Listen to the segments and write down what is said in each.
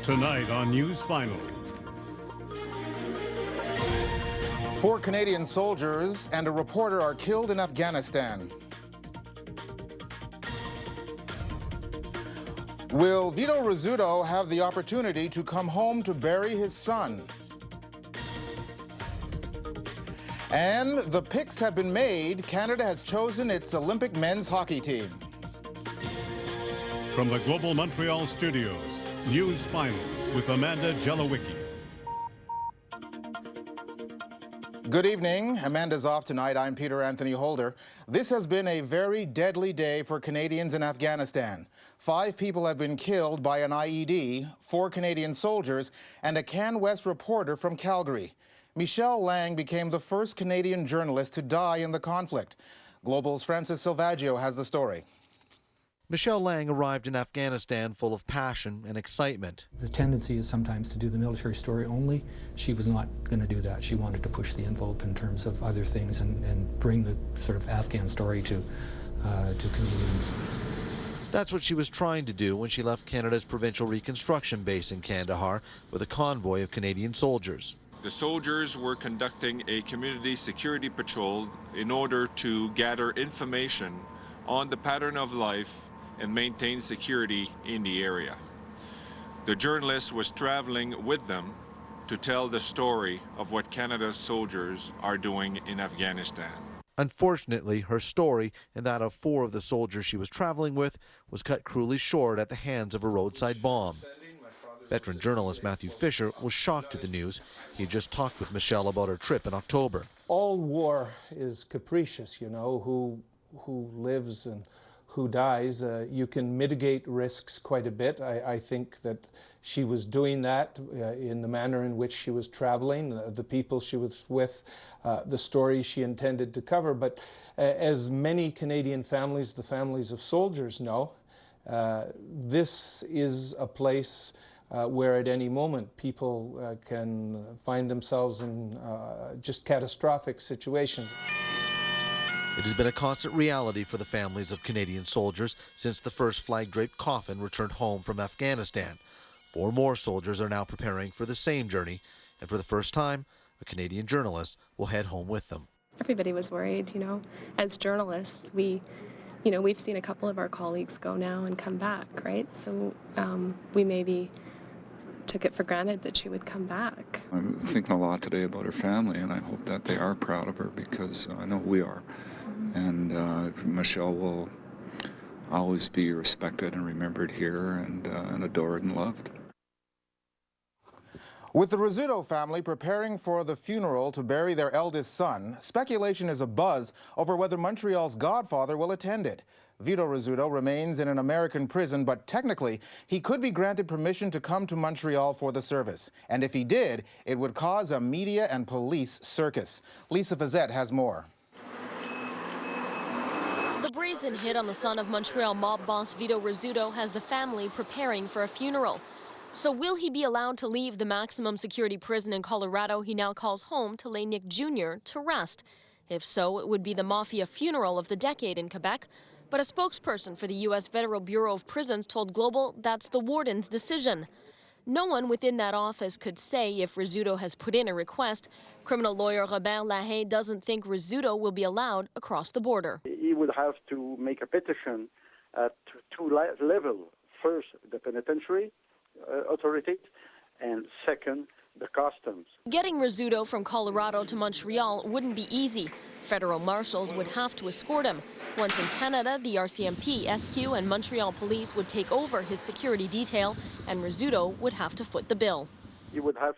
Tonight on News Final. 4 Canadian soldiers and a reporter are killed in Afghanistan. Will Vito Rizzuto have the opportunity to come home to bury his son? And the picks have been made. Canada has chosen its Olympic men's hockey team. From the Global Montreal studios, News Final with Amanda Jelowicki. Good evening. Amanda's off tonight. I'm Peter Anthony Holder. This has been a very deadly day for Canadians in Afghanistan. 5 people have been killed by an IED, 4 Canadian soldiers, and a CanWest reporter from Calgary. Michelle Lang became the first Canadian journalist to die in the conflict. Global's Francis Silvaggio has the story. Michelle Lang arrived in Afghanistan full of passion and excitement. The tendency is sometimes to do the military story only. She was not going to do that. She wanted to push the envelope in terms of other things and bring the sort of Afghan story to Canadians. That's what she was trying to do when she left Canada's provincial reconstruction base in Kandahar with a convoy of Canadian soldiers. The soldiers were conducting a community security patrol in order to gather information on the pattern of life and maintain security in the area. The journalist was traveling with them to tell the story of what Canada's soldiers are doing in Afghanistan. Unfortunately, her story and that of 4 of the soldiers she was traveling with was cut cruelly short at the hands of a roadside bomb. Veteran journalist Matthew Fisher was shocked at the news. He had just talked with Michelle about her trip in October. All war is capricious, you know, who lives and who dies. You can mitigate risks quite a bit. I think that she was doing that in the manner in which she was traveling, the people she was with, the story she intended to cover. But as many Canadian families, the families of soldiers know, this is a place where at any moment people can find themselves in just catastrophic situations. It has been a constant reality for the families of Canadian soldiers since the first flag-draped coffin returned home from Afghanistan. 4 more soldiers are now preparing for the same journey, and for the first time, a Canadian journalist will head home with them. Everybody was worried, you know. As journalists, we've seen a couple of our colleagues go now and come back, right? So we maybe took it for granted that she would come back. I'm thinking a lot today about her family, and I hope that they are proud of her, because I know we are. And Michelle will always be respected and remembered here and adored and loved. With the Rizzuto family preparing for the funeral to bury their eldest son, speculation is abuzz over whether Montreal's godfather will attend it. Vito Rizzuto remains in an American prison, but technically, he could be granted permission to come to Montreal for the service. And if he did, it would cause a media and police circus. Lisa Fazette has more. The brazen hit on the son of Montreal mob boss Vito Rizzuto has the family preparing for a funeral. So will he be allowed to leave the maximum security prison in Colorado he now calls home to lay Nick Jr. to rest? If so, it would be the Mafia Funeral of the decade in Quebec. But a spokesperson for the U.S. Federal Bureau of Prisons told Global that's the warden's decision. No one within that office could say if Rizzuto has put in a request. Criminal lawyer Robert Lahaye doesn't think Rizzuto will be allowed across the border. He would have to make a petition at 2 levels. First, the penitentiary authority, and second, the customs. Getting Rizzuto from Colorado to Montreal wouldn't be easy. Federal marshals would have to escort him. Once in Canada, the RCMP, SQ, and Montreal police would take over his security detail, and Rizzuto would have to foot the bill. They would have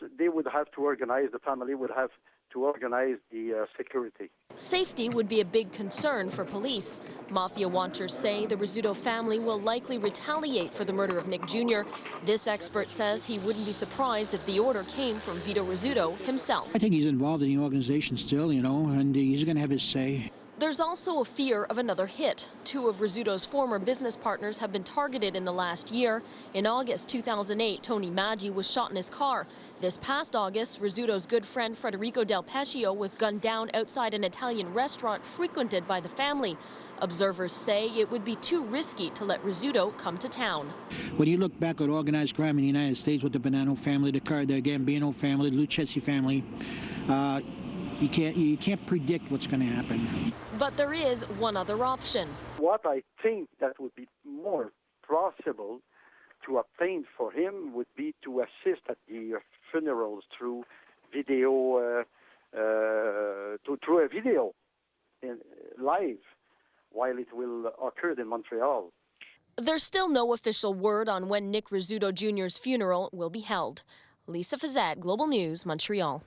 to organize, the family would have to organize the security. Safety would be a big concern for police. Mafia watchers say the Rizzuto family will likely retaliate for the murder of Nick Jr. This expert says he wouldn't be surprised if the order came from Vito Rizzuto himself. I think he's involved in the organization still, you know, and he's going to have his say. There's also a fear of another hit. 2 of Rizzuto's former business partners have been targeted in the last year. In August 2008, Tony Maggi was shot in his car. This past August, Rizzuto's good friend Federico Del Pescio was gunned down outside an Italian restaurant frequented by the family. Observers say it would be too risky to let Rizzuto come to town. When you look back at organized crime in the United States with the Bonanno family, the Gambino family, the Lucchesi family, you can't predict what's going to happen. But there is one other option. What I think that would be more possible to obtain for him would be to assist at the funerals through video, through a video live while it will occur in Montreal. There's still no official word on when Nick Rizzuto Jr.'s funeral will be held. Lisa Fazette, Global News, Montreal.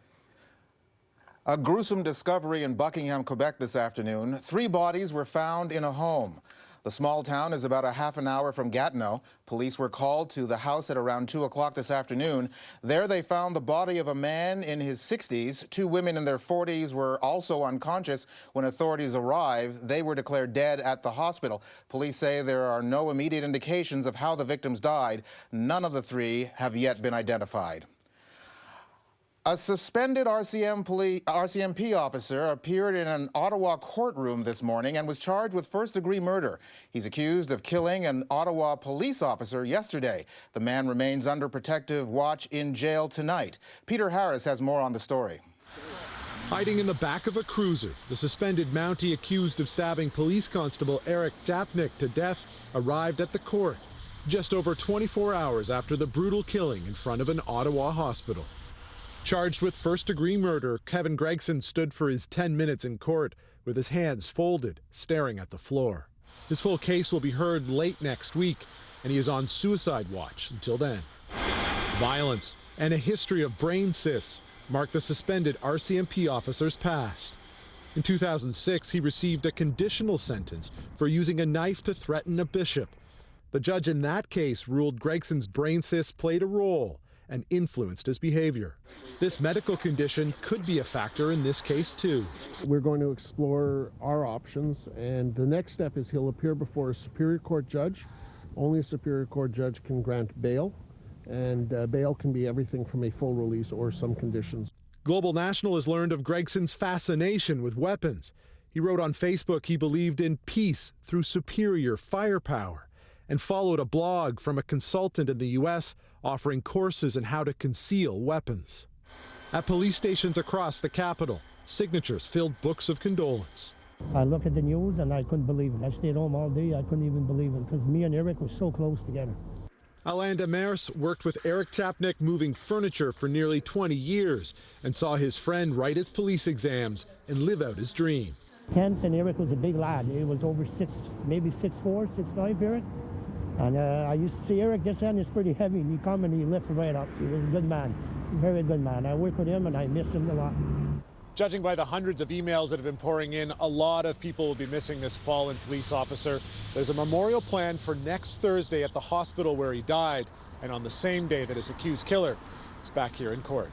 A gruesome discovery in Buckingham, Quebec this afternoon. 3 bodies were found in a home. The small town is about a half an hour from Gatineau. Police were called to the house at around 2 o'clock this afternoon. There they found the body of a man in his 60s. 2 women in their 40s were also unconscious. When authorities arrived, they were declared dead at the hospital. Police say there are no immediate indications of how the victims died. None of the 3 have yet been identified. A suspended RCMP officer appeared in an Ottawa courtroom this morning and was charged with first-degree murder. He's accused of killing an Ottawa police officer yesterday. The man remains under protective watch in jail tonight. Peter Harris has more on the story. Hiding in the back of a cruiser, the suspended Mountie accused of stabbing police constable Eric Tapnick to death arrived at the court just over 24 hours after the brutal killing in front of an Ottawa hospital. Charged with first-degree murder, Kevin Gregson stood for his 10 minutes in court with his hands folded, staring at the floor. His full case will be heard late next week, and he is on suicide watch until then. Violence and a history of brain cysts mark the suspended RCMP officer's past. In 2006, he received a conditional sentence for using a knife to threaten a bishop. The judge in that case ruled Gregson's brain cysts played a role and influenced his behavior. This medical condition could be a factor in this case, too. We're going to explore our options, and the next step is he'll appear before a Superior Court judge. Only a Superior Court judge can grant bail, and bail can be everything from a full release or some conditions. Global National has learned of Gregson's fascination with weapons. He wrote on Facebook he believed in peace through superior firepower, and followed a blog from a consultant in the U.S. offering courses in how to conceal weapons. At police stations across the capital, signatures filled books of condolence. I look at the news and I couldn't believe it. I stayed home all day. I couldn't even believe it because me and Eric were so close together. Alain Demers worked with Eric Tapnick moving furniture for nearly 20 years and saw his friend write his police exams and live out his dream. Kent and Eric was a big lad. He was over 6, maybe 6'4", 6'5", Eric. And I used to see Eric, this end is pretty heavy, and he come and he lift right up. He was a good man, very good man. I work with him and I miss him a lot. Judging by the hundreds of emails that have been pouring in, a lot of people will be missing this fallen police officer. There's a memorial planned for next Thursday at the hospital where he died, and on the same day that his accused killer is back here in court.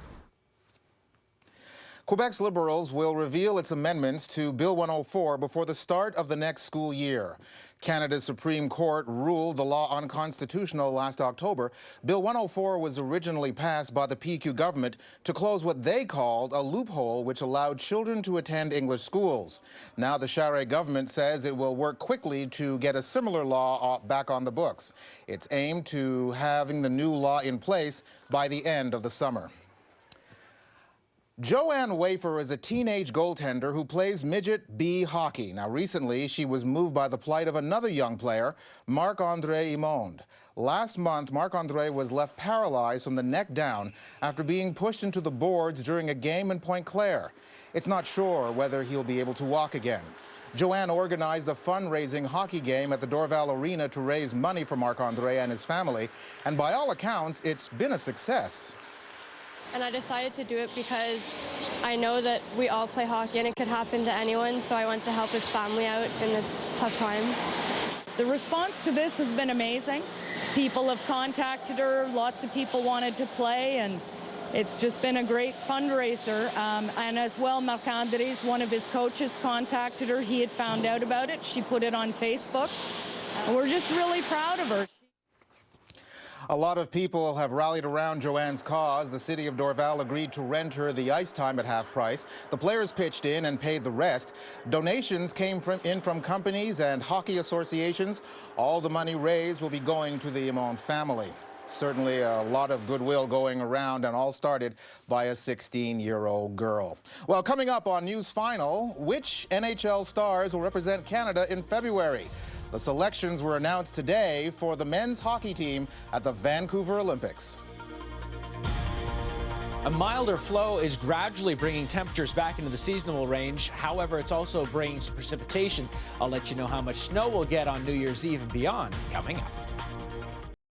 Quebec's Liberals will reveal its amendments to Bill 104 before the start of the next school year. Canada's Supreme Court ruled the law unconstitutional last October. Bill 104 was originally passed by the PQ government to close what they called a loophole which allowed children to attend English schools. Now the Charest government says it will work quickly to get a similar law back on the books. It's aimed to having the new law in place by the end of the summer. Joanne Wafer is a teenage goaltender who plays midget B hockey. Now, recently, she was moved by the plight of another young player, Marc-André Imonde. Last month, Marc-André was left paralyzed from the neck down after being pushed into the boards during a game in Pointe Claire. It's not sure whether he'll be able to walk again. Joanne organized a fundraising hockey game at the Dorval Arena to raise money for Marc-André and his family, and by all accounts, it's been a success. And I decided to do it because I know that we all play hockey and it could happen to anyone, so I want to help his family out in this tough time. The response to this has been amazing. People have contacted her, lots of people wanted to play, and it's just been a great fundraiser. And as well, Marc-André's, one of his coaches contacted her. He had found out about it. She put it on Facebook. And we're just really proud of her. A lot of people have rallied around Joanne's cause. The city of Dorval agreed to rent her the ice time at half price. The players pitched in and paid the rest. Donations came in from companies and hockey associations. All the money raised will be going to the Imon family. Certainly a lot of goodwill going around, and all started by a 16-year-old girl. Well, coming up on News Final, which NHL stars will represent Canada in February? The selections were announced today for the men's hockey team at the Vancouver Olympics. A milder flow is gradually bringing temperatures back into the seasonal range. However, it's also bringing some precipitation. I'll let you know how much snow we'll get on New Year's Eve and beyond coming up.